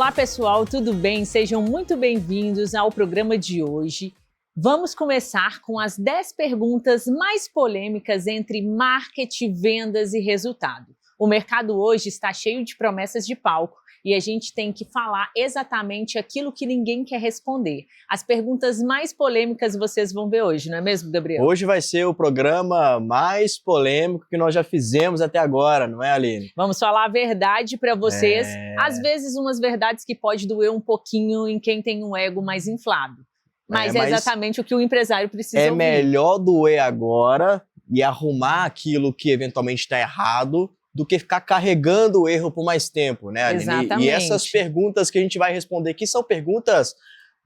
Olá pessoal, tudo bem? Sejam muito bem-vindos ao programa de hoje. Vamos começar com as 10 perguntas mais polêmicas entre marketing, vendas e resultado. O mercado hoje está cheio de promessas de palco e a gente tem que falar exatamente aquilo que ninguém quer responder. As perguntas mais polêmicas vocês vão ver hoje, não é mesmo, Gabriel? Hoje vai ser o programa mais polêmico que nós já fizemos até agora, não é, Aline? Vamos falar a verdade para vocês, às vezes umas verdades que pode doer um pouquinho em quem tem um ego mais inflado. Mas é exatamente o que o empresário precisa ouvir. É melhor doer agora e arrumar aquilo que eventualmente está errado do que ficar carregando o erro por mais tempo, né, Aline? Exatamente. E essas perguntas que a gente vai responder aqui são perguntas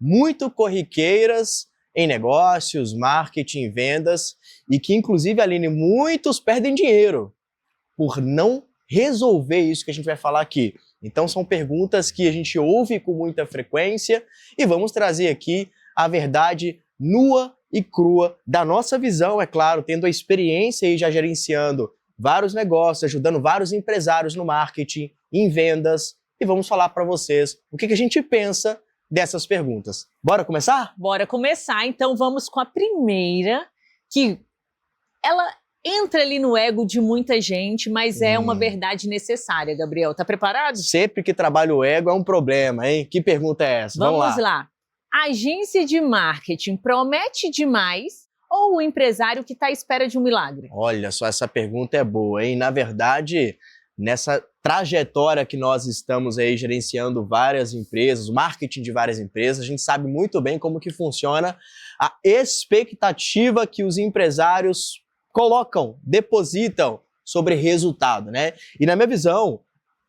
muito corriqueiras em negócios, marketing, vendas, e que, inclusive, Aline, muitos perdem dinheiro por não resolver isso que a gente vai falar aqui. Então, são perguntas que a gente ouve com muita frequência e vamos trazer aqui a verdade nua e crua da nossa visão, é claro, tendo a experiência e já gerenciando vários negócios, ajudando vários empresários no marketing, em vendas, e vamos falar para vocês o que a gente pensa dessas perguntas. Bora começar? Bora começar, então vamos com a primeira, que ela entra ali no ego de muita gente, mas é uma verdade necessária, Gabriel. Tá preparado? Sempre que trabalha o ego é um problema, hein? Que pergunta é essa? Vamos lá. A agência de marketing promete demais ou o empresário que está à espera de um milagre? Olha só, essa pergunta é boa, hein? Na verdade, nessa trajetória que nós estamos aí gerenciando várias empresas, o marketing de várias empresas, a gente sabe muito bem como que funciona a expectativa que os empresários colocam, depositam sobre resultado, né? E na minha visão,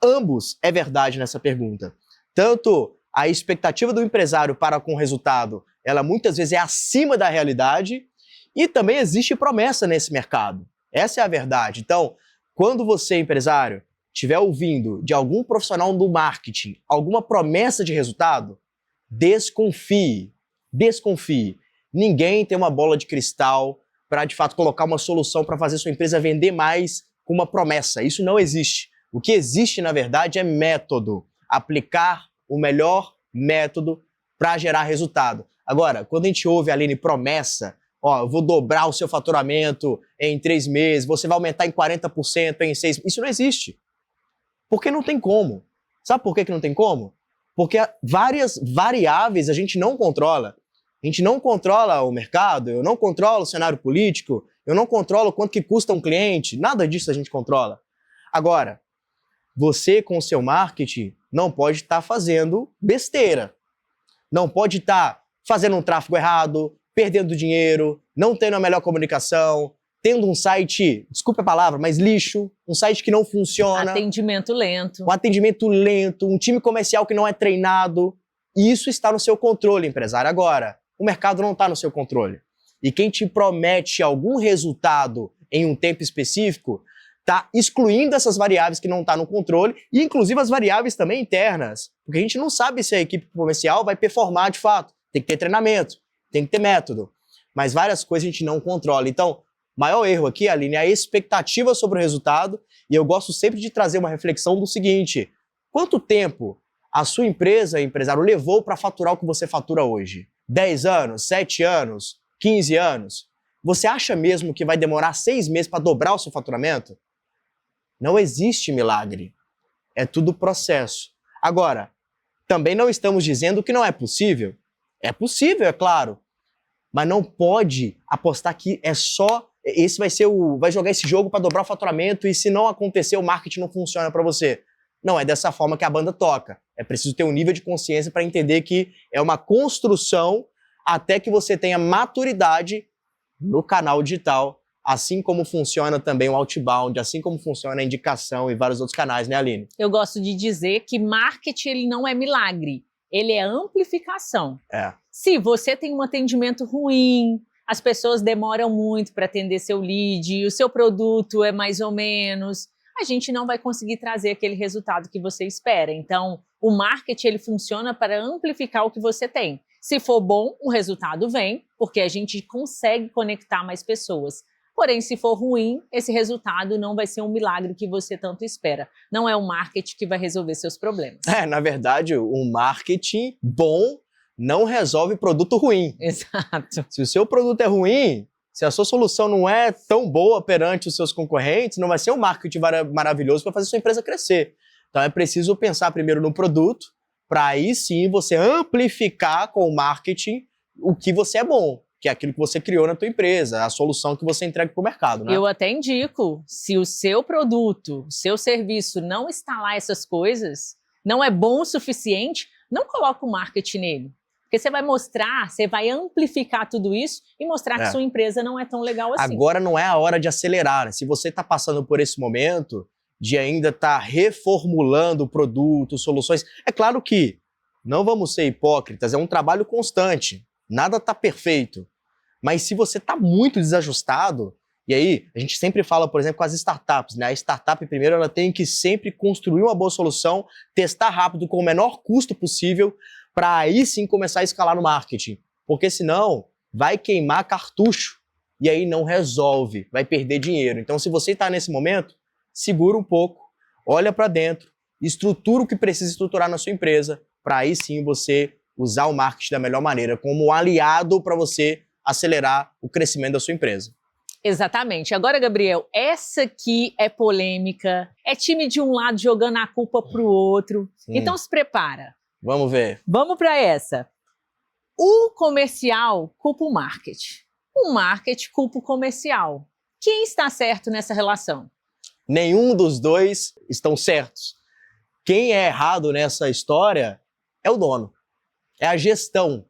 ambos é verdade nessa pergunta. Tanto a expectativa do empresário para com o resultado, ela muitas vezes é acima da realidade, e também existe promessa nesse mercado. Essa é a verdade. Então, quando você, empresário, estiver ouvindo de algum profissional do marketing alguma promessa de resultado, desconfie. Desconfie. Ninguém tem uma bola de cristal para, de fato, colocar uma solução para fazer sua empresa vender mais com uma promessa. Isso não existe. O que existe, na verdade, é método. Aplicar o melhor método para gerar resultado. Agora, quando a gente ouve, Aline, promessa, ó, eu vou dobrar o seu faturamento em 3 meses, você vai aumentar em 40% em 6 meses. Isso não existe. Porque não tem como. Sabe por que não tem como? Porque várias variáveis a gente não controla. A gente não controla o mercado, eu não controlo o cenário político, eu não controlo quanto que custa um cliente, nada disso a gente controla. Agora, você com o seu marketing não pode estar fazendo besteira. Não pode estar fazendo um tráfego errado, perdendo dinheiro, não tendo a melhor comunicação, tendo um site, desculpe a palavra, mas lixo, um site que não funciona. Atendimento lento. Um atendimento lento, um time comercial que não é treinado. E isso está no seu controle, empresário. Agora, o mercado não está no seu controle. E quem te promete algum resultado em um tempo específico está excluindo essas variáveis que não estão no controle, e inclusive as variáveis também internas. Porque a gente não sabe se a equipe comercial vai performar de fato. Tem que ter treinamento. Tem que ter método, mas várias coisas a gente não controla. Então, maior erro aqui, Aline, é a expectativa sobre o resultado, e eu gosto sempre de trazer uma reflexão do seguinte: quanto tempo a sua empresa, empresário, levou para faturar o que você fatura hoje? 10 anos, 7 anos, 15 anos? Você acha mesmo que vai demorar 6 meses para dobrar o seu faturamento? Não existe milagre. É tudo processo. Agora, também não estamos dizendo que não é possível. É possível, é claro, mas não pode apostar que é só esse vai jogar esse jogo para dobrar o faturamento e se não acontecer o marketing não funciona para você. Não é dessa forma que a banda toca. É preciso ter um nível de consciência para entender que é uma construção até que você tenha maturidade no canal digital, assim como funciona também o outbound, assim como funciona a indicação e vários outros canais, né, Aline? Eu gosto de dizer que marketing ele não é milagre. Ele é amplificação. Se você tem um atendimento ruim, as pessoas demoram muito para atender seu lead, o seu produto é mais ou menos, a gente não vai conseguir trazer aquele resultado que você espera. Então, o marketing ele funciona para amplificar o que você tem. Se for bom, o resultado vem, porque a gente consegue conectar mais pessoas. Porém, se for ruim, esse resultado não vai ser um milagre que você tanto espera. Não é o marketing que vai resolver seus problemas. Na verdade, um marketing bom não resolve produto ruim. Exato. Se o seu produto é ruim, se a sua solução não é tão boa perante os seus concorrentes, não vai ser um marketing maravilhoso para fazer sua empresa crescer. Então é preciso pensar primeiro no produto, para aí sim você amplificar com o marketing o que você é bom, que é aquilo que você criou na tua empresa, a solução que você entrega para o mercado, né? Eu até indico, se o seu produto, o seu serviço não está lá essas coisas, não é bom o suficiente, não coloca o marketing nele. Porque você vai mostrar, você vai amplificar tudo isso e mostrar que sua empresa não é tão legal assim. Agora não é a hora de acelerar, né? Se você está passando por esse momento de ainda estar reformulando o produto, soluções, é claro que não vamos ser hipócritas, é um trabalho constante, nada está perfeito. Mas se você está muito desajustado, e aí a gente sempre fala, por exemplo, com as startups, né? A startup primeiro ela tem que sempre construir uma boa solução, testar rápido com o menor custo possível, para aí sim começar a escalar no marketing. Porque senão vai queimar cartucho e aí não resolve, vai perder dinheiro. Então se você está nesse momento, segura um pouco, olha para dentro, estrutura o que precisa estruturar na sua empresa, para aí sim você usar o marketing da melhor maneira, como um aliado para você acelerar o crescimento da sua empresa. Exatamente. Agora, Gabriel, essa aqui é polêmica, é time de um lado jogando a culpa pro outro. Então se prepara. Vamos ver. Vamos para essa. O comercial culpa o marketing. O marketing culpa o comercial. Quem está certo nessa relação? Nenhum dos dois estão certos. Quem é errado nessa história é o dono. É a gestão.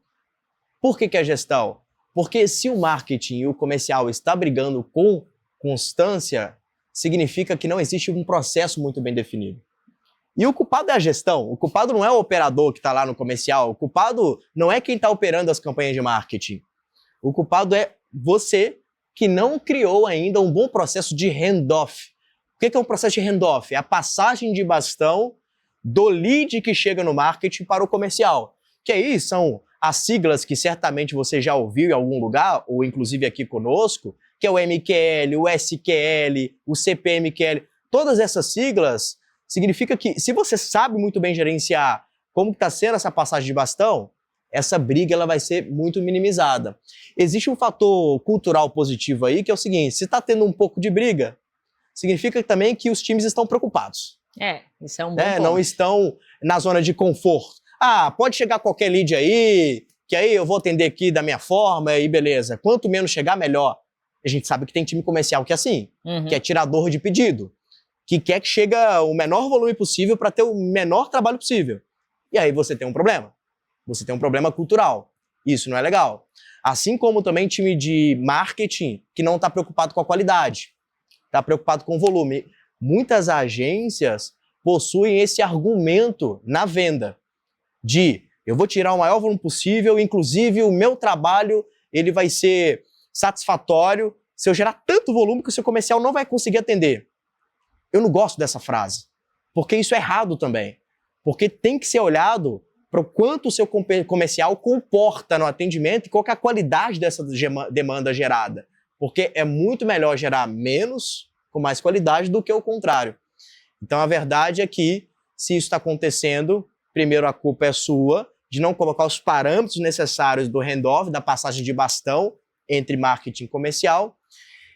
Por que é a gestão? Porque se o marketing e o comercial estão brigando com constância, significa que não existe um processo muito bem definido. E o culpado é a gestão, o culpado não é o operador que está lá no comercial, o culpado não é quem está operando as campanhas de marketing. O culpado é você que não criou ainda um bom processo de handoff. O que é um processo de handoff? É a passagem de bastão do lead que chega no marketing para o comercial. Que aí são as siglas que certamente você já ouviu em algum lugar, ou inclusive aqui conosco, que é o MQL, o SQL, o CPMQL. Todas essas siglas significa que se você sabe muito bem gerenciar como está sendo essa passagem de bastão, essa briga ela vai ser muito minimizada. Existe um fator cultural positivo aí, que é o seguinte, se está tendo um pouco de briga, significa também que os times estão preocupados. Isso é um bom ponto. Não estão na zona de conforto. Pode chegar qualquer lead aí, que aí eu vou atender aqui da minha forma e beleza. Quanto menos chegar, melhor. A gente sabe que tem time comercial que é assim, que é tirador de pedido, que quer que chegue o menor volume possível para ter o menor trabalho possível. E aí você tem um problema. Você tem um problema cultural. Isso não é legal. Assim como também time de marketing que não está preocupado com a qualidade, está preocupado com o volume. Muitas agências possuem esse argumento na venda de eu vou tirar o maior volume possível, inclusive o meu trabalho ele vai ser satisfatório se eu gerar tanto volume que o seu comercial não vai conseguir atender. Eu não gosto dessa frase, porque isso é errado também. Porque tem que ser olhado para o quanto o seu comercial comporta no atendimento e qual que é a qualidade dessa demanda gerada. Porque é muito melhor gerar menos com mais qualidade do que o contrário. Então a verdade é que, se isso está acontecendo, primeiro a culpa é sua, de não colocar os parâmetros necessários do handoff, da passagem de bastão entre marketing e comercial.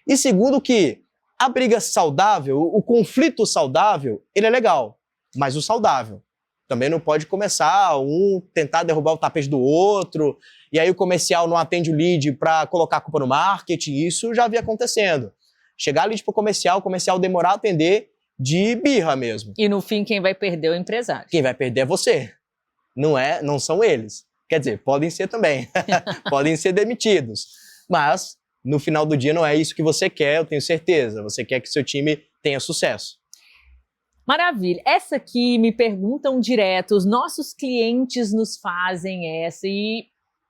E segundo que a briga saudável, o conflito saudável, ele é legal, mas o saudável também não pode começar um tentar derrubar o tapete do outro, e aí o comercial não atende o lead para colocar a culpa no marketing. Isso já havia acontecendo. Chegar lead para o comercial demorar a atender de birra mesmo. E no fim quem vai perder é o empresário. Quem vai perder é você, não são eles. Quer dizer, podem ser também, podem ser demitidos, mas no final do dia não é isso que você quer, eu tenho certeza. Você quer que seu time tenha sucesso. Maravilha. Essa aqui me perguntam direto, os nossos clientes nos fazem essa e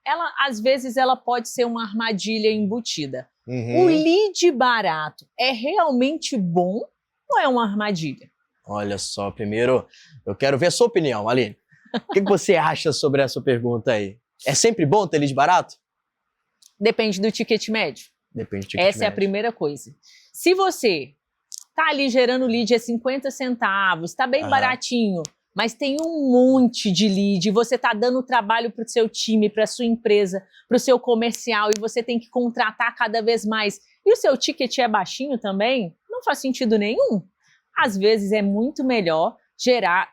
ela, às vezes, ela pode ser uma armadilha embutida. O lead barato é realmente bom ou é uma armadilha? Olha só, primeiro eu quero ver a sua opinião, Aline. O que você acha sobre essa pergunta aí? É sempre bom ter lead barato? Depende do ticket médio. Depende do ticket Essa é a médio. primeira coisa. Se você tá ali gerando lead a 50 centavos, tá bem baratinho, mas tem um monte de lead, você tá dando trabalho para o seu time, para sua empresa, para o seu comercial, e você tem que contratar cada vez mais, e o seu ticket é baixinho também, não faz sentido nenhum. Às vezes é muito melhor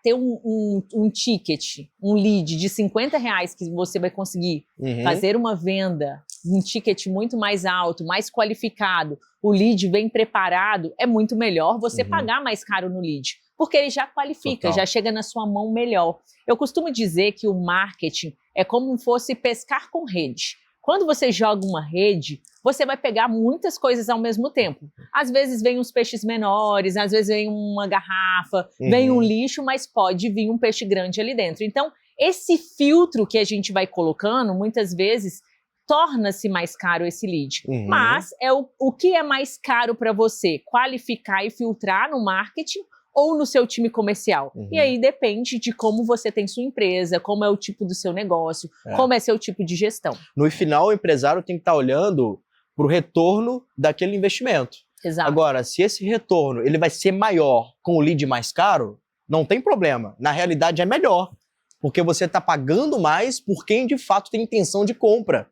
ter um ticket, um lead de R$50 que você vai conseguir fazer uma venda, um ticket muito mais alto, mais qualificado, o lead bem preparado, é muito melhor você pagar mais caro no lead, porque ele já qualifica, Total. já chega na sua mão melhor. Eu costumo dizer que o marketing é como se fosse pescar com rede. Quando você joga uma rede, você vai pegar muitas coisas ao mesmo tempo. Às vezes vem uns peixes menores, às vezes vem uma garrafa, vem um lixo, mas pode vir um peixe grande ali dentro. Então, esse filtro que a gente vai colocando, muitas vezes, torna-se mais caro esse lead. Mas é o que é mais caro para você qualificar e filtrar no marketing ou no seu time comercial. E aí depende de como você tem sua empresa, como é o tipo do seu negócio, como é seu tipo de gestão. No final, o empresário tem que estar olhando para o retorno daquele investimento. Exato. Agora, se esse retorno ele vai ser maior com o lead mais caro, não tem problema. Na realidade, é melhor. Porque você está pagando mais por quem de fato tem intenção de compra.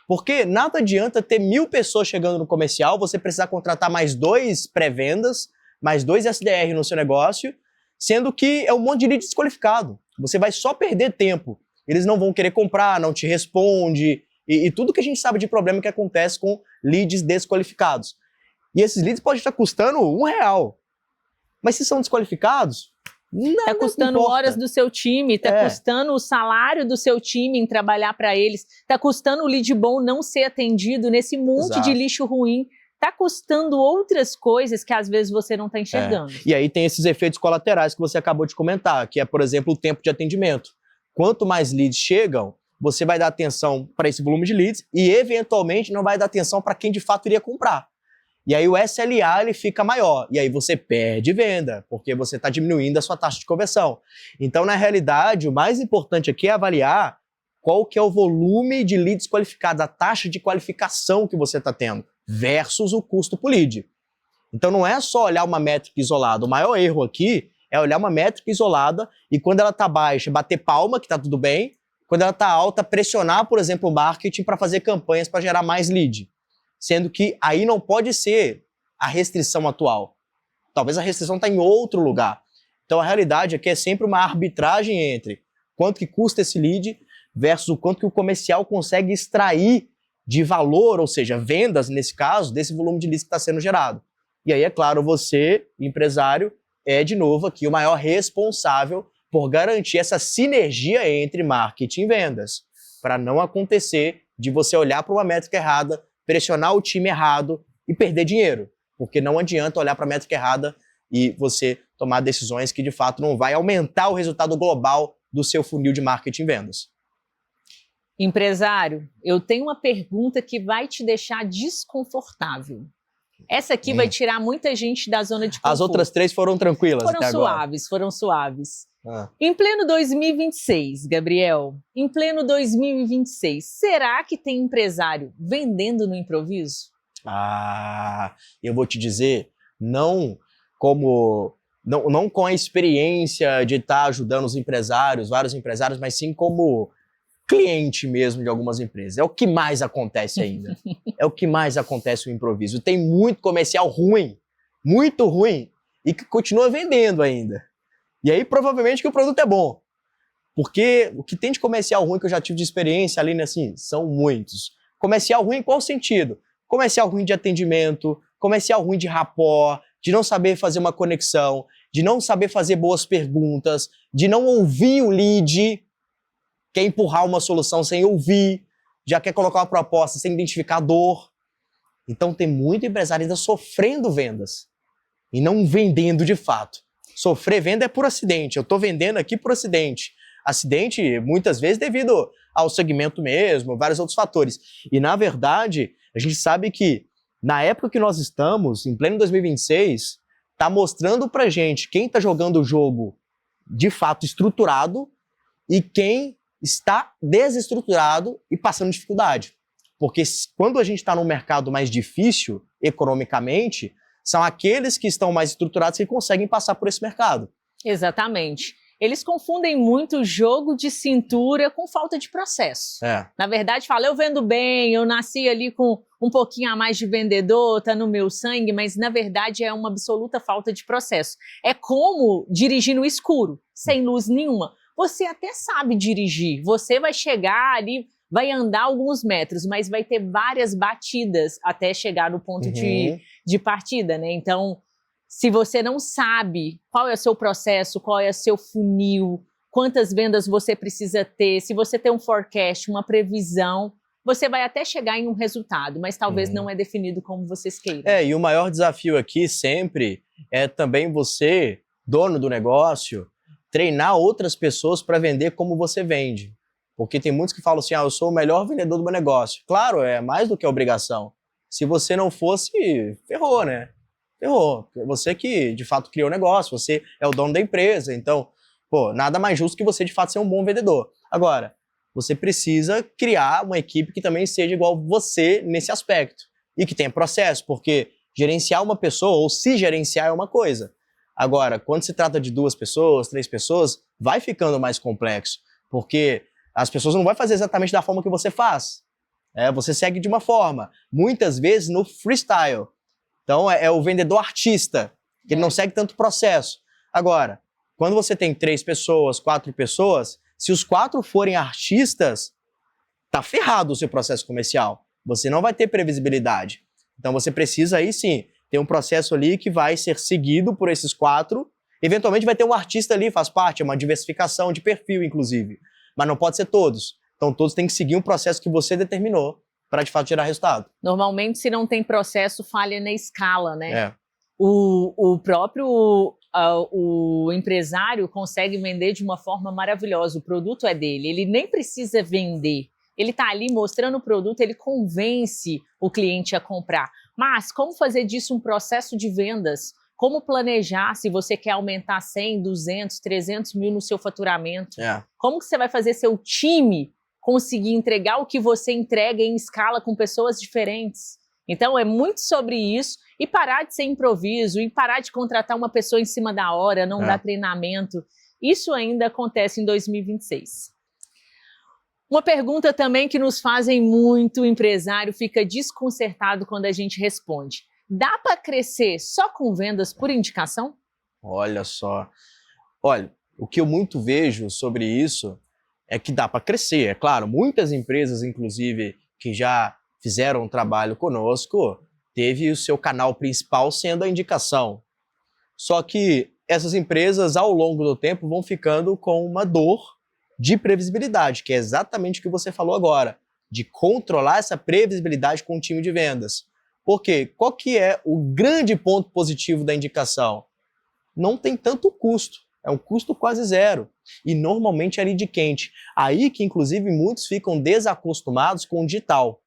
Porque nada adianta ter 1.000 pessoas chegando no comercial, você precisar contratar mais 2 pré-vendas, mais 2 SDR no seu negócio, sendo que é um monte de lead desqualificado. Você vai só perder tempo. Eles não vão querer comprar, não te responde, e tudo que a gente sabe de problema que acontece com leads desqualificados. E esses leads podem estar custando R$1. Mas se são desqualificados, nada Está custando importa. horas do seu time, está custando o salário do seu time em trabalhar para eles, está custando o lead bom não ser atendido nesse monte de lixo ruim. Está custando outras coisas que às vezes você não está enxergando. E aí tem esses efeitos colaterais que você acabou de comentar, que é, por exemplo, o tempo de atendimento. Quanto mais leads chegam, você vai dar atenção para esse volume de leads e, eventualmente, não vai dar atenção para quem de fato iria comprar. E aí o SLA ele fica maior. E aí você perde venda, porque você está diminuindo a sua taxa de conversão. Então, na realidade, o mais importante aqui é avaliar qual que é o volume de leads qualificados, a taxa de qualificação que você está tendo, versus o custo por lead. Então não é só olhar uma métrica isolada. O maior erro aqui é olhar uma métrica isolada e quando ela está baixa, bater palma, que está tudo bem. Quando ela está alta, pressionar, por exemplo, o marketing para fazer campanhas para gerar mais lead. Sendo que aí não pode ser a restrição atual. Talvez a restrição está em outro lugar. Então a realidade aqui é sempre uma arbitragem entre quanto que custa esse lead versus o quanto que o comercial consegue extrair de valor, ou seja, vendas, nesse caso, desse volume de leads que está sendo gerado. E aí, é claro, você, empresário, é, de novo, aqui o maior responsável por garantir essa sinergia entre marketing e vendas, para não acontecer de você olhar para uma métrica errada, pressionar o time errado e perder dinheiro, porque não adianta olhar para a métrica errada e você tomar decisões que, de fato, não vai aumentar o resultado global do seu funil de marketing e vendas. Empresário, eu tenho uma pergunta que vai te deixar desconfortável. Essa aqui vai tirar muita gente da zona de conforto. As outras 3 foram tranquilas Foram até suaves, agora. foram suaves. Em pleno 2026, Gabriel, em pleno 2026, será que tem empresário vendendo no improviso? Eu vou te dizer, não com a experiência de estar ajudando os empresários, vários empresários, mas sim como cliente mesmo de algumas empresas. É o que mais acontece ainda. É o que mais acontece o improviso. Tem muito comercial ruim, muito ruim, e que continua vendendo ainda. E aí, provavelmente, que o produto é bom. Porque o que tem de comercial ruim que eu já tive de experiência ali, assim, são muitos. Comercial ruim em qual sentido? Comercial ruim de atendimento, comercial ruim de rapport, de não saber fazer uma conexão, de não saber fazer boas perguntas, de não ouvir o lead, quer empurrar uma solução sem ouvir, já quer colocar uma proposta sem identificar a dor. Então tem muito empresário ainda sofrendo vendas e não vendendo de fato. Sofrer venda é por acidente. Eu estou vendendo aqui por acidente. Acidente, muitas vezes, devido ao segmento mesmo, vários outros fatores. E, na verdade, a gente sabe que, na época que nós estamos, em pleno 2026, está mostrando pra gente quem está jogando o jogo de fato estruturado e quem está desestruturado e passando dificuldade. Porque quando a gente está num mercado mais difícil, economicamente, são aqueles que estão mais estruturados que conseguem passar por esse mercado. Exatamente. Eles confundem muito jogo de cintura com falta de processo. Na verdade, fala, eu vendo bem, eu nasci ali com um pouquinho a mais de vendedor, tá no meu sangue, mas na verdade é uma absoluta falta de processo. É como dirigir no escuro, sem luz nenhuma. Você até sabe dirigir, você vai chegar ali, vai andar alguns metros, mas vai ter várias batidas até chegar no ponto de partida, né? Então, se você não sabe qual é o seu processo, qual é o seu funil, quantas vendas você precisa ter, se você tem um forecast, uma previsão, você vai até chegar em um resultado, mas talvez não é definido como vocês queiram. E o maior desafio aqui sempre é também você, dono do negócio, treinar outras pessoas para vender como você vende. Porque tem muitos que falam assim, eu sou o melhor vendedor do meu negócio. Claro, é mais do que obrigação. Se você não fosse, ferrou, né? Ferrou. Você que, de fato, criou o negócio, você é o dono da empresa. Então, nada mais justo que você, de fato, ser um bom vendedor. Agora, você precisa criar uma equipe que também seja igual você nesse aspecto. E que tenha processo, porque gerenciar uma pessoa ou se gerenciar é uma coisa. Agora, quando se trata de 2 pessoas, 3 pessoas, vai ficando mais complexo. Porque as pessoas não vão fazer exatamente da forma que você faz. Você segue de uma forma. Muitas vezes no freestyle. Então, é o vendedor artista, que ele não segue tanto processo. Agora, quando você tem 3 pessoas, 4 pessoas, se os 4 forem artistas, tá ferrado o seu processo comercial. Você não vai ter previsibilidade. Então, você precisa aí sim ter um processo ali que vai ser seguido por esses 4. Eventualmente vai ter um artista ali, faz parte, é uma diversificação de perfil, inclusive. Mas não pode ser todos. Então, todos têm que seguir um processo que você determinou para, de fato, gerar resultado. Normalmente, se não tem processo, falha na escala, né? O próprio o empresário consegue vender de uma forma maravilhosa. O produto é dele, ele nem precisa vender. Ele está ali mostrando o produto, ele convence o cliente a comprar. Mas como fazer disso um processo de vendas? Como planejar se você quer aumentar 100, 200, 300 mil no seu faturamento? Como que você vai fazer seu time conseguir entregar o que você entrega em escala com pessoas diferentes? Então, é muito sobre isso e parar de ser improviso e parar de contratar uma pessoa em cima da hora, não dar treinamento. Isso ainda acontece em 2026. Uma pergunta também que nos fazem muito, o empresário fica desconcertado quando a gente responde. Dá para crescer só com vendas por indicação? Olha só. Olha, o que eu muito vejo sobre isso é que dá para crescer. É claro, muitas empresas, inclusive, que já fizeram um trabalho conosco, teve o seu canal principal sendo a indicação. Só que essas empresas, ao longo do tempo, vão ficando com uma dor de previsibilidade, que é exatamente o que você falou agora, de controlar essa previsibilidade com o time de vendas. Por quê? Qual que é o grande ponto positivo da indicação? Não tem tanto custo, é um custo quase zero. E normalmente é lead quente. Aí que, inclusive, muitos ficam desacostumados com o digital.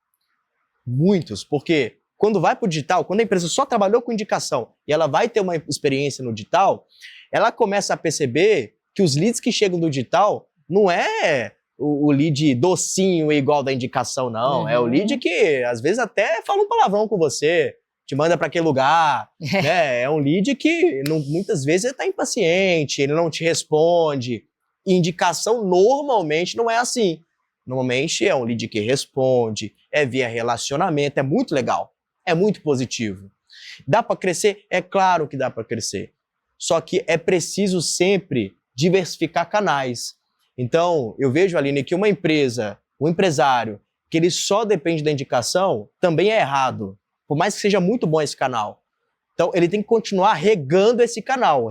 Muitos, porque quando vai para o digital, quando a empresa só trabalhou com indicação e ela vai ter uma experiência no digital, ela começa a perceber que os leads que chegam do digital não é o lead docinho igual da indicação, não. É o lead que, às vezes, até fala um palavrão com você, te manda para aquele lugar. Né? É um lead que, muitas vezes, ele está impaciente, ele não te responde. Indicação, normalmente, não é assim. Normalmente, é um lead que responde, é via relacionamento, é muito legal, é muito positivo. Dá para crescer? É claro que dá para crescer. Só que é preciso sempre diversificar canais. Então, eu vejo, Aline, que uma empresa, um empresário, que ele só depende da indicação, também é errado. Por mais que seja muito bom esse canal. Então, ele tem que continuar regando esse canal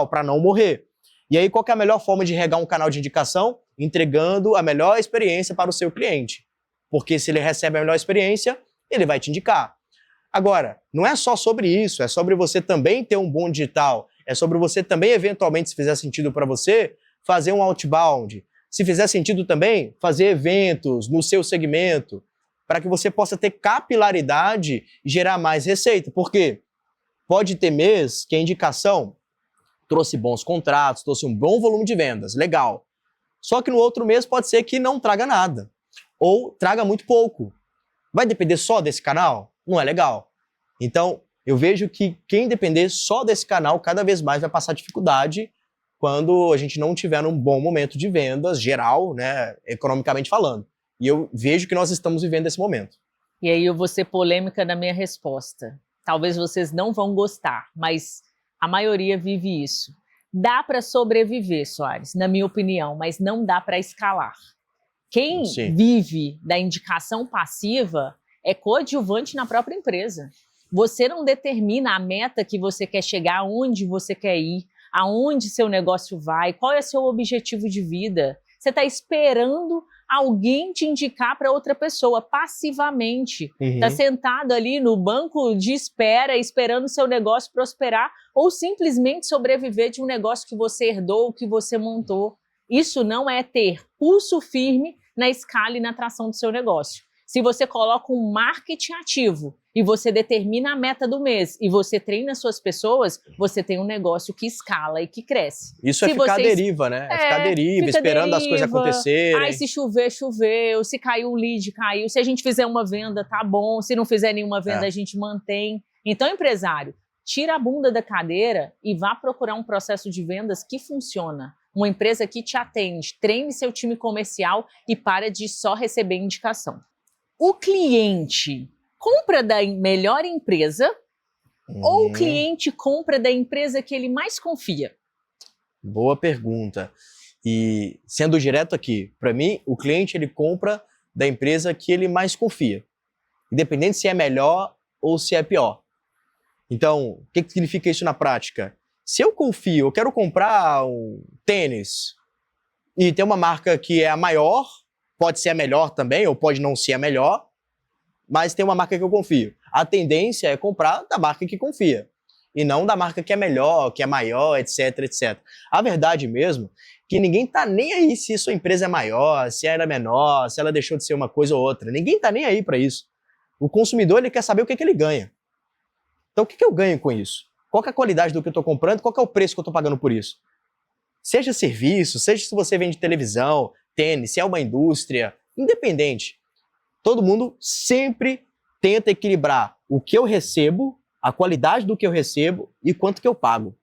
para não morrer. E aí, qual que é a melhor forma de regar um canal de indicação? Entregando a melhor experiência para o seu cliente. Porque se ele recebe a melhor experiência, ele vai te indicar. Agora, não é só sobre isso, é sobre você também ter um bom digital, é sobre você também, eventualmente, se fizer sentido para você, fazer um outbound. Se fizer sentido também, fazer eventos no seu segmento, para que você possa ter capilaridade e gerar mais receita. Porque pode ter mês que a indicação trouxe bons contratos, trouxe um bom volume de vendas, legal. Só que no outro mês pode ser que não traga nada, ou traga muito pouco. Vai depender só desse canal? Não é legal. Então, eu vejo que quem depender só desse canal cada vez mais vai passar dificuldade quando a gente não tiver um bom momento de vendas geral, né, economicamente falando. E eu vejo que nós estamos vivendo esse momento. E aí eu vou ser polêmica na minha resposta. Talvez vocês não vão gostar, mas a maioria vive isso. Dá para sobreviver, Soares, na minha opinião, mas não dá para escalar. Quem vive da indicação passiva é coadjuvante na própria empresa. Você não determina a meta que você quer chegar, aonde você quer ir, aonde seu negócio vai, qual é seu objetivo de vida. Você está esperando alguém te indicar para outra pessoa, passivamente. Está sentado ali no banco de espera, esperando o seu negócio prosperar, ou simplesmente sobreviver de um negócio que você herdou, que você montou. Isso não é ter pulso firme na escala e na tração do seu negócio. Se você coloca um marketing ativo e você determina a meta do mês e você treina suas pessoas, você tem um negócio que escala e que cresce. Isso é ficar à deriva, né? É ficar à deriva, esperando as coisas acontecerem. Aí se chover, choveu. Se caiu um lead, caiu. Se a gente fizer uma venda, tá bom. Se não fizer nenhuma venda, a gente mantém. Então, empresário, tira a bunda da cadeira e vá procurar um processo de vendas que funciona. Uma empresa que te atende, treine seu time comercial e para de só receber indicação. O cliente compra da melhor empresa ou o cliente compra da empresa que ele mais confia? Boa pergunta. E sendo direto aqui, para mim, o cliente ele compra da empresa que ele mais confia, independente se é melhor ou se é pior. Então, o que significa isso na prática? Se eu confio, eu quero comprar um tênis e tem uma marca que é a maior, pode ser a melhor também, ou pode não ser a melhor, mas tem uma marca que eu confio. A tendência é comprar da marca que confia, e não da marca que é melhor, que é maior, etc, etc. A verdade mesmo é que ninguém tá nem aí se sua empresa é maior, se ela é menor, se ela deixou de ser uma coisa ou outra. Ninguém tá nem aí para isso. O consumidor ele quer saber o que ele ganha. Então o que eu ganho com isso? Qual que é a qualidade do que eu estou comprando? Qual que é o preço que eu estou pagando por isso? Seja serviço, seja se você vende televisão, tênis, se é uma indústria, independente. Todo mundo sempre tenta equilibrar o que eu recebo, a qualidade do que eu recebo e quanto que eu pago.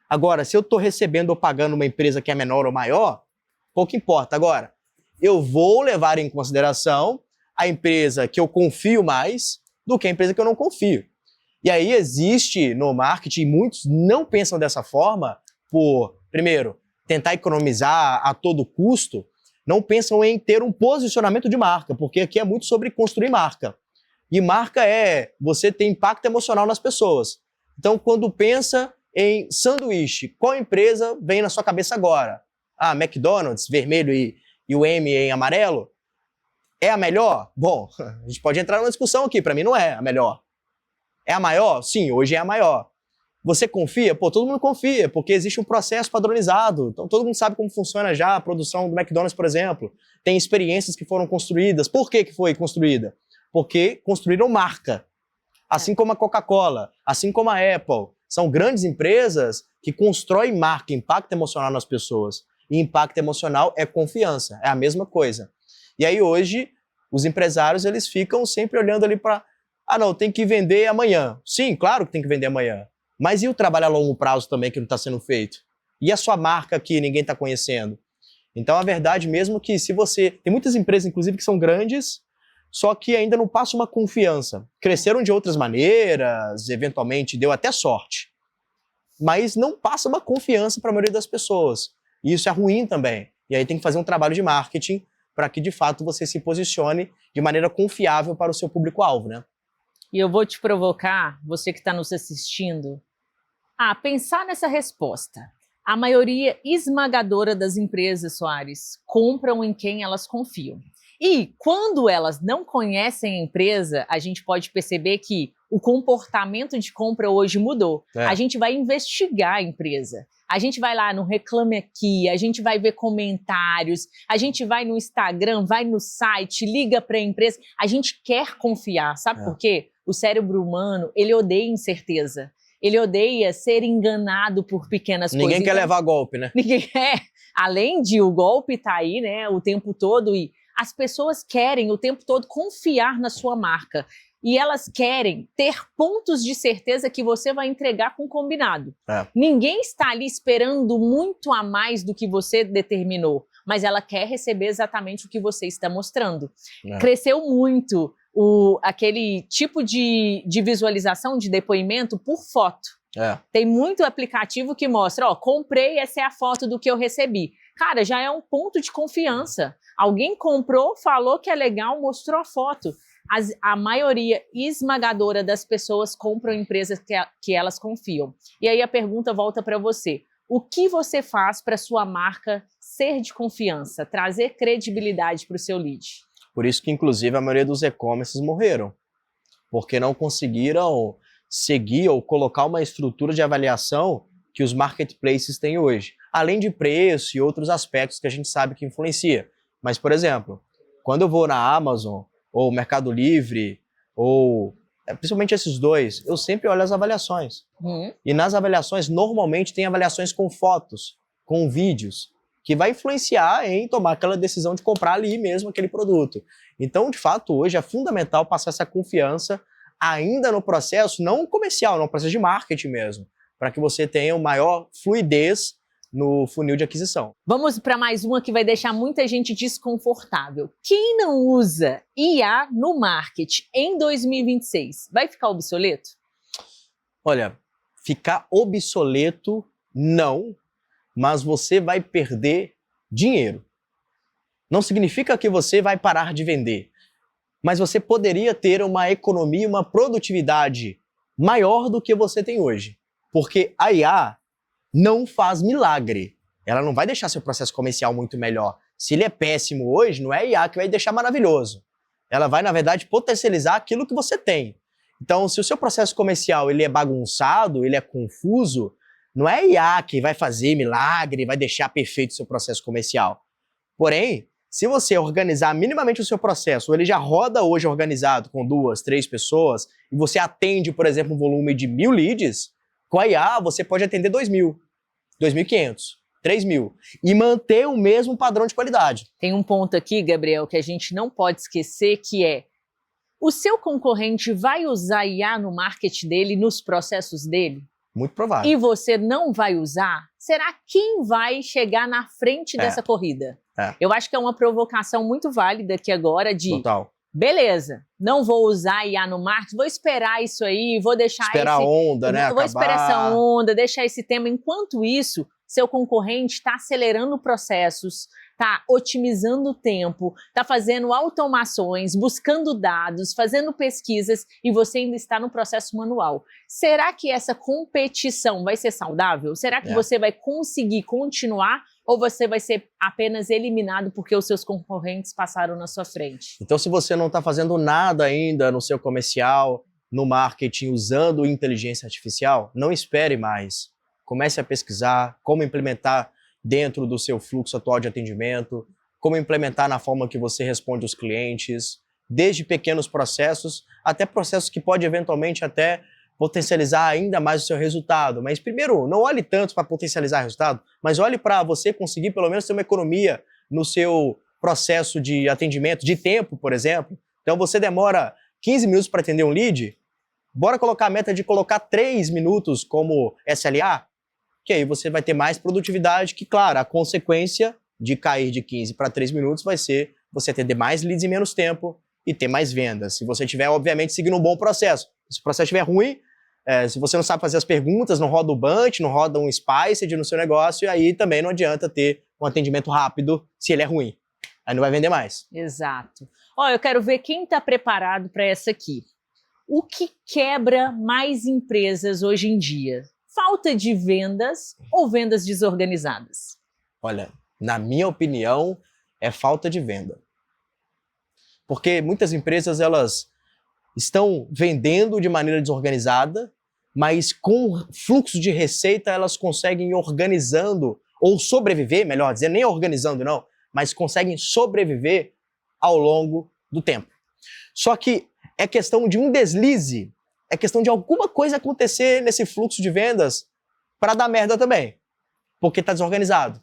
Agora, se eu estou recebendo ou pagando uma empresa que é menor ou maior, pouco importa. Agora, eu vou levar em consideração a empresa que eu confio mais do que a empresa que eu não confio. E aí existe no marketing, muitos não pensam dessa forma por, primeiro, tentar economizar a todo custo, não pensam em ter um posicionamento de marca, porque aqui é muito sobre construir marca. E marca é você ter impacto emocional nas pessoas. Então, quando pensa em sanduíche, qual empresa vem na sua cabeça agora? Ah, McDonald's, vermelho e o M em amarelo? É a melhor? Bom, a gente pode entrar numa discussão aqui, para mim não é a melhor. É a maior? Sim, hoje é a maior. Você confia? Pô, todo mundo confia, porque existe um processo padronizado. Então, todo mundo sabe como funciona já a produção do McDonald's, por exemplo. Tem experiências que foram construídas. Por que foi construída? Porque construíram marca. Assim como a Coca-Cola, assim como a Apple. São grandes empresas que constroem marca, impacto emocional nas pessoas. E impacto emocional é confiança, é a mesma coisa. E aí hoje, os empresários eles ficam sempre olhando ali para não, tem que vender amanhã. Sim, claro que tem que vender amanhã. Mas e o trabalho a longo prazo também que não está sendo feito? E a sua marca que ninguém está conhecendo? Então, a verdade mesmo que se você... Tem muitas empresas, inclusive, que são grandes, só que ainda não passa uma confiança. Cresceram de outras maneiras, eventualmente deu até sorte. Mas não passa uma confiança para a maioria das pessoas. E isso é ruim também. E aí tem que fazer um trabalho de marketing para que, de fato, você se posicione de maneira confiável para o seu público-alvo, né? E eu vou te provocar, você que está nos assistindo, a pensar nessa resposta. A maioria esmagadora das empresas, Soares, compram em quem elas confiam. E quando elas não conhecem a empresa, a gente pode perceber que o comportamento de compra hoje mudou. A gente vai investigar a empresa. A gente vai lá no Reclame Aqui, a gente vai ver comentários, a gente vai no Instagram, vai no site, liga para a empresa. A gente quer confiar, sabe por quê? O cérebro humano, ele odeia incerteza. Ele odeia ser enganado por pequenas coisas. Ninguém quer levar golpe, né? Ninguém quer. Além de o golpe estar aí, né, o tempo todo, e As pessoas querem o tempo todo confiar na sua marca. E elas querem ter pontos de certeza que você vai entregar com combinado. Ninguém está ali esperando muito a mais do que você determinou, mas ela quer receber exatamente o que você está mostrando. Cresceu muito aquele tipo de visualização, de depoimento por foto. Tem muito aplicativo que mostra, ó, comprei, essa é a foto do que eu recebi. Cara, já é um ponto de confiança. Alguém comprou, falou que é legal, mostrou a foto. A maioria esmagadora das pessoas compram empresas que elas confiam. E aí a pergunta volta para você. O que você faz para sua marca ser de confiança, trazer credibilidade para o seu lead? Por isso que, inclusive, a maioria dos e-commerces morreram. Porque não conseguiram seguir ou colocar uma estrutura de avaliação que os marketplaces têm hoje. Além de preço e outros aspectos que a gente sabe que influencia. Mas, por exemplo, quando eu vou na Amazon, ou Mercado Livre, ou principalmente esses dois, eu sempre olho as avaliações. E nas avaliações, normalmente, tem avaliações com fotos, com vídeos, que vai influenciar em tomar aquela decisão de comprar ali mesmo aquele produto. Então, de fato, hoje é fundamental passar essa confiança ainda no processo, não comercial, no processo de marketing mesmo, para que você tenha uma maior fluidez no funil de aquisição. Vamos para mais uma que vai deixar muita gente desconfortável. Quem não usa IA no marketing em 2026 vai ficar obsoleto? Olha, ficar obsoleto não, mas você vai perder dinheiro. Não significa que você vai parar de vender, mas você poderia ter uma economia, uma produtividade maior do que você tem hoje. Porque a IA não faz milagre. Ela não vai deixar seu processo comercial muito melhor. Se ele é péssimo hoje, não é a IA que vai deixar maravilhoso. Ela vai, na verdade, potencializar aquilo que você tem. Então, se o seu processo comercial ele é bagunçado, ele é confuso, não é a IA que vai fazer milagre, vai deixar perfeito o seu processo comercial. Porém, se você organizar minimamente o seu processo, ou ele já roda hoje organizado com 2, 3 pessoas, e você atende, por exemplo, um volume de 1.000 leads, com a IA, você pode atender 2.000, 2.500, 3.000 e manter o mesmo padrão de qualidade. Tem um ponto aqui, Gabriel, que a gente não pode esquecer, que é o seu concorrente vai usar IA no marketing dele, nos processos dele? Muito provável. E você não vai usar? Será quem vai chegar na frente dessa corrida? Eu acho que é uma provocação muito válida aqui agora de... Total. Beleza, não vou usar IA no marketing, vou esperar isso aí, vou deixar esperar a onda, né? Vou esperar essa onda, deixar esse tema. Enquanto isso, seu concorrente está acelerando processos, está otimizando o tempo, está fazendo automações, buscando dados, fazendo pesquisas e você ainda está no processo manual. Será que essa competição vai ser saudável? Será que você vai conseguir continuar? Ou você vai ser apenas eliminado porque os seus concorrentes passaram na sua frente? Então, se você não está fazendo nada ainda no seu comercial, no marketing, usando inteligência artificial, não espere mais. Comece a pesquisar como implementar dentro do seu fluxo atual de atendimento, como implementar na forma que você responde aos clientes, desde pequenos processos até processos que pode eventualmente até potencializar ainda mais o seu resultado. Mas primeiro, não olhe tanto para potencializar o resultado, mas olhe para você conseguir pelo menos ter uma economia no seu processo de atendimento, de tempo, por exemplo. Então você demora 15 minutos para atender um lead, bora colocar a meta de colocar 3 minutos como SLA, que aí você vai ter mais produtividade, que claro, a consequência de cair de 15 para 3 minutos vai ser você atender mais leads em menos tempo e ter mais vendas. Se você estiver, obviamente, seguindo um bom processo. Se o processo estiver ruim, se você não sabe fazer as perguntas, não roda o Bunch, não roda um Spiced no seu negócio, e aí também não adianta ter um atendimento rápido se ele é ruim. Aí não vai vender mais. Exato. Ó, eu quero ver quem está preparado para essa aqui. O que quebra mais empresas hoje em dia? Falta de vendas ou vendas desorganizadas? Olha, na minha opinião, é falta de venda. Porque muitas empresas, elas estão vendendo de maneira desorganizada, mas com fluxo de receita elas conseguem ir organizando, ou sobreviver, melhor dizer, nem organizando não, mas conseguem sobreviver ao longo do tempo. Só que é questão de um deslize, é questão de alguma coisa acontecer nesse fluxo de vendas para dar merda também, porque está desorganizado.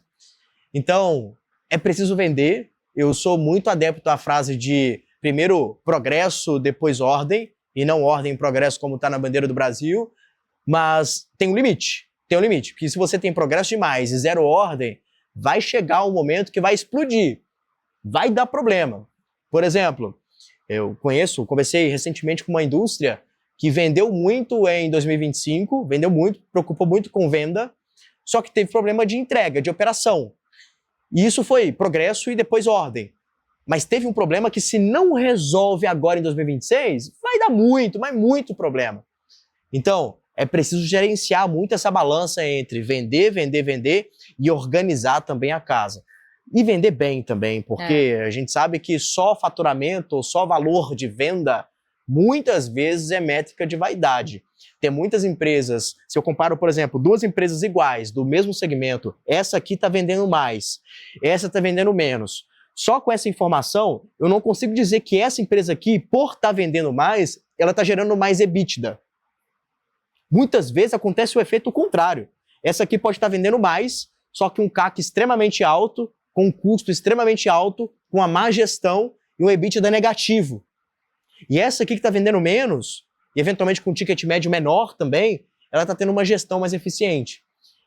Então, é preciso vender, eu sou muito adepto à frase de primeiro progresso, depois ordem, e não ordem e progresso como está na bandeira do Brasil, mas tem um limite, porque se você tem progresso demais e zero ordem, vai chegar um momento que vai explodir, vai dar problema. Por exemplo, conversei recentemente com uma indústria que vendeu muito em 2025, vendeu muito, preocupou muito com venda, só que teve problema de entrega, de operação. E isso foi progresso e depois ordem. Mas teve um problema que, se não resolve agora em 2026, vai dar muito, mas muito problema. Então, é preciso gerenciar muito essa balança entre vender e organizar também a casa. E vender bem também, porque a gente sabe que só faturamento ou só valor de venda muitas vezes é métrica de vaidade. Tem muitas empresas, se eu comparo, por exemplo, duas empresas iguais, do mesmo segmento, essa aqui está vendendo mais, essa está vendendo menos. Só com essa informação, eu não consigo dizer que essa empresa aqui, por estar vendendo mais, ela está gerando mais EBITDA. Muitas vezes acontece o efeito contrário. Essa aqui pode estar vendendo mais, só que um CAC extremamente alto, com um custo extremamente alto, com uma má gestão e um EBITDA negativo. E essa aqui que está vendendo menos, e eventualmente com um ticket médio menor também, ela está tendo uma gestão mais eficiente.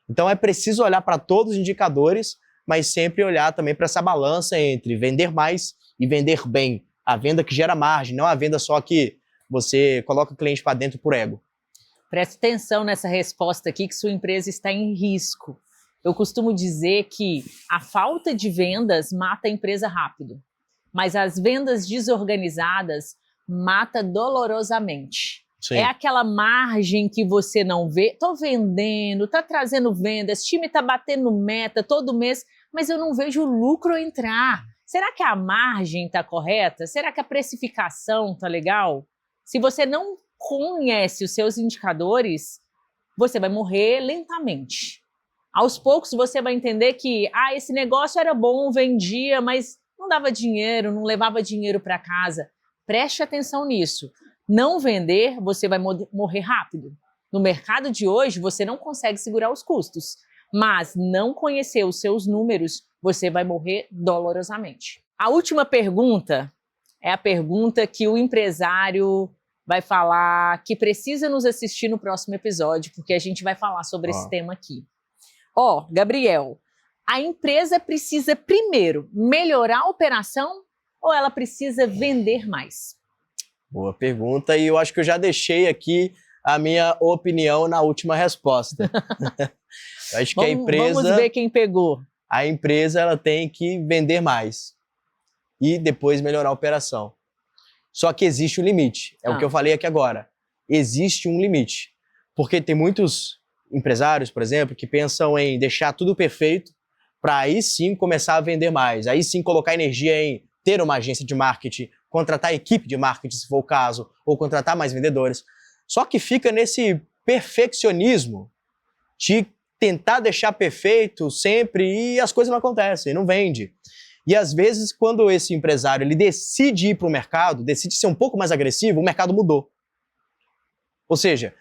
Então é preciso olhar para todos os indicadores, mas sempre olhar também para essa balança entre vender mais e vender bem. A venda que gera margem, não a venda só que você coloca o cliente para dentro por ego. Preste atenção nessa resposta aqui, que sua empresa está em risco. Eu costumo dizer que a falta de vendas mata a empresa rápido, mas as vendas desorganizadas mata dolorosamente. Sim. É aquela margem que você não vê. Tô vendendo, tá trazendo vendas, time tá batendo meta todo mês, mas eu não vejo o lucro entrar. Será que a margem tá correta? Será que a precificação tá legal? Se você não conhece os seus indicadores, você vai morrer lentamente. Aos poucos você vai entender que esse negócio era bom, vendia, mas não dava dinheiro, não levava dinheiro para casa. Preste atenção nisso. Não vender, você vai morrer rápido. No mercado de hoje, você não consegue segurar os custos, mas não conhecer os seus números, você vai morrer dolorosamente. A última pergunta é a pergunta que o empresário vai falar que precisa nos assistir no próximo episódio, porque a gente vai falar sobre esse tema aqui. Gabriel, a empresa precisa primeiro melhorar a operação ou ela precisa vender mais? Boa pergunta, e eu acho que eu já deixei aqui a minha opinião na última resposta. Eu acho que a empresa... Vamos ver quem pegou. A empresa ela tem que vender mais e depois melhorar a operação. Só que existe um limite, o que eu falei aqui agora. Existe um limite, porque tem muitos empresários, por exemplo, que pensam em deixar tudo perfeito para aí sim começar a vender mais, aí sim colocar energia em ter uma agência de marketing, contratar a equipe de marketing, se for o caso, ou contratar mais vendedores. Só que fica nesse perfeccionismo de tentar deixar perfeito sempre e as coisas não acontecem, não vende. E às vezes, quando esse empresário ele decide ir para o mercado, decide ser um pouco mais agressivo, o mercado mudou. Ou seja,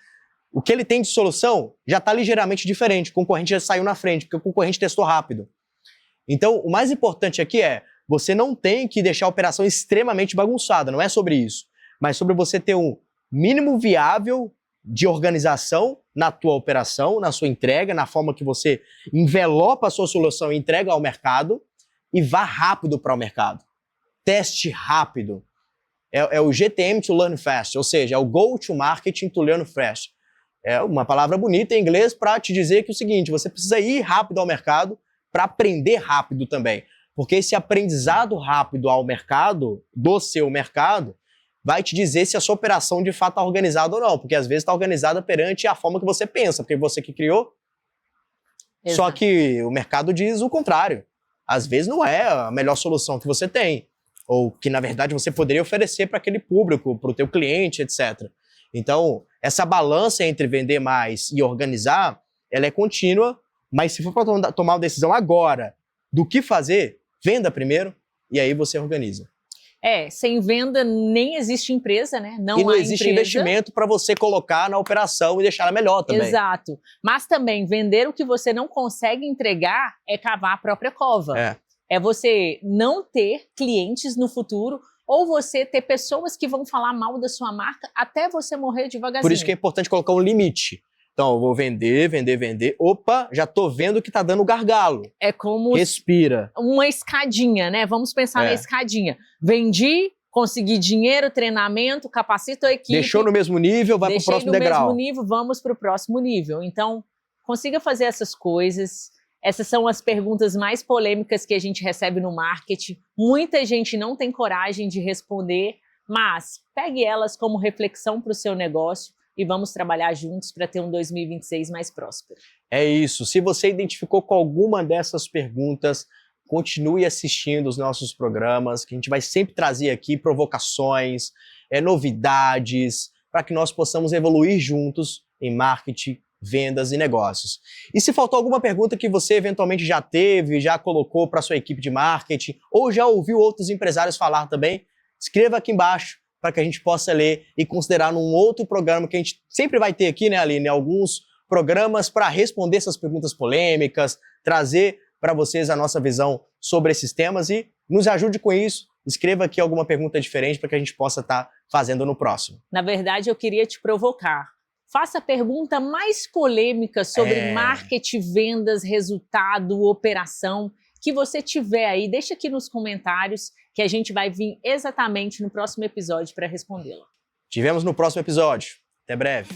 o que ele tem de solução já está ligeiramente diferente, o concorrente já saiu na frente, porque o concorrente testou rápido. Então, o mais importante aqui é, você não tem que deixar a operação extremamente bagunçada, não é sobre isso, mas sobre você ter um mínimo viável de organização na tua operação, na sua entrega, na forma que você envelopa a sua solução e entrega ao mercado, e vá rápido para o mercado. Teste rápido. É o GTM to learn fast, ou seja, é o go to marketing to learn fast. É uma palavra bonita em inglês para te dizer que é o seguinte, você precisa ir rápido ao mercado para aprender rápido também. Porque esse aprendizado rápido ao mercado, do seu mercado, vai te dizer se a sua operação de fato está organizada ou não. Porque às vezes está organizada perante a forma que você pensa, porque você que criou. Exato. Só que o mercado diz o contrário. Às vezes não é a melhor solução que você tem, ou que na verdade você poderia oferecer para aquele público, para o teu cliente, etc. Então, essa balança entre vender mais e organizar, ela é contínua, mas se for para tomar uma decisão agora do que fazer, venda primeiro e aí você organiza. Sem venda nem existe empresa, né? Não existe investimento para você colocar na operação e deixar ela melhor também. Exato. Mas também vender o que você não consegue entregar é cavar a própria cova. É você não ter clientes no futuro ou você ter pessoas que vão falar mal da sua marca até você morrer devagarzinho. Por isso que é importante colocar um limite. Então, eu vou vender. Opa, já tô vendo que tá dando gargalo. É como respira. Uma escadinha, né? Vamos pensar na escadinha. Vendi, consegui dinheiro, treinamento, capacito a equipe. Deixou no mesmo nível, vai pro próximo degrau. Deixei no mesmo nível, vamos pro próximo nível. Então, consiga fazer essas coisas. Essas são as perguntas mais polêmicas que a gente recebe no marketing. Muita gente não tem coragem de responder, mas pegue elas como reflexão para o seu negócio e vamos trabalhar juntos para ter um 2026 mais próspero. É isso. Se você identificou com alguma dessas perguntas, continue assistindo os nossos programas, que a gente vai sempre trazer aqui provocações, novidades, para que nós possamos evoluir juntos em marketing, vendas e negócios. E se faltou alguma pergunta que você eventualmente já teve, já colocou para sua equipe de marketing, ou já ouviu outros empresários falar também, escreva aqui embaixo, para que a gente possa ler e considerar num outro programa que a gente sempre vai ter aqui, né, Aline? Alguns programas para responder essas perguntas polêmicas, trazer para vocês a nossa visão sobre esses temas e nos ajude com isso. Escreva aqui alguma pergunta diferente para que a gente possa estar fazendo no próximo. Na verdade, eu queria te provocar. Faça a pergunta mais polêmica sobre marketing, vendas, resultado, operação que você tiver aí, deixa aqui nos comentários que a gente vai vir exatamente no próximo episódio para respondê-la. Te vemos no próximo episódio. Até breve.